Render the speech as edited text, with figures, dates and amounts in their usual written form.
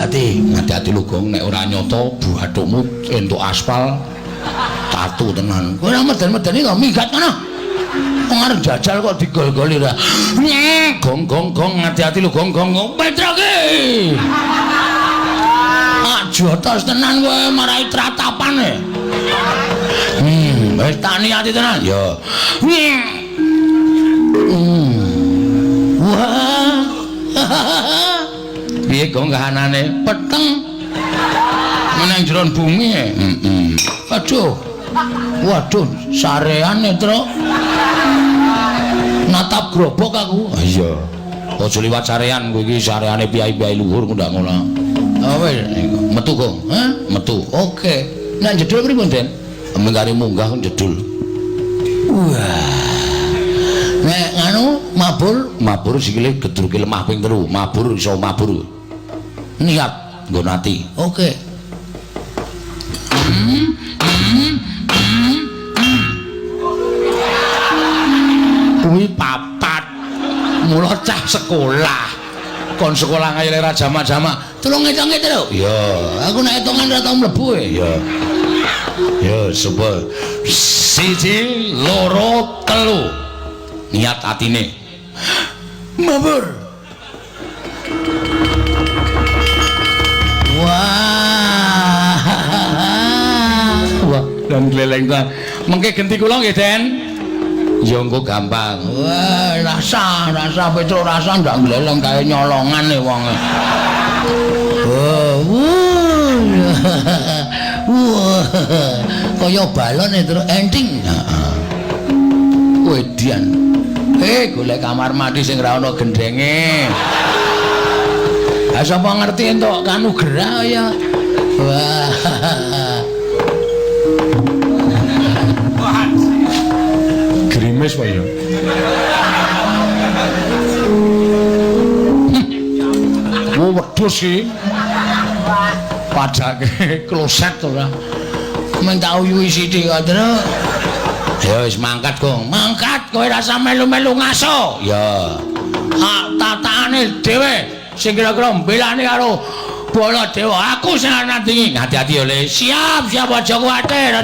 hati-hati lu Gong nek ora nyoto bathukmu entuk aspal tatu tenan kowe ora meden-medeni kok minggat ngono wong arep jajal kok digol-goli ra Gong hati-hati lu Gong petroke jotos tenan kowe marai tratapane wis tak niati tenan ya wah piye Gong kahanane peteng menang jero bumi waduh sareane tro natap grobok aku iya aja liwat sarean kowe iki sareane piyai-piyai luhur ku ndak ngono wis metu Gong metu oke nek jedul pripun Den mengkari munggah jedul wah nek nganu mabur sikile gedruke lemah ping 3 mabur iso mabur niat nggon ati oke kuwi papat mula cah sekolah kon sekolah ngayel ra jamak-jamak tolong ngitung lho ya aku nek hitungan ora tau mlebu ya coba 1 2 3 niat atine mabur wah dan gleleng ta mengke genti kula nggih Den ya engko gampang wah rasa Petro rasa ndak gleleng kae nyolongane wong wah kaya balon terus ending wedian golek kamar mandi sing ra ono gendenge sapa ngerti entuk kanugrah ya wah grimes wae ya wedhus iki padake kloset to ora men tak uyuhi sithik kok ya wis mangkat Gong mangkat kowe rasa melu-melu ngaso ya tatakane dhewe sing kira-kira mbelani karo Baladewa aku sing nandingi hati-hati ya Le siap aja kuwatir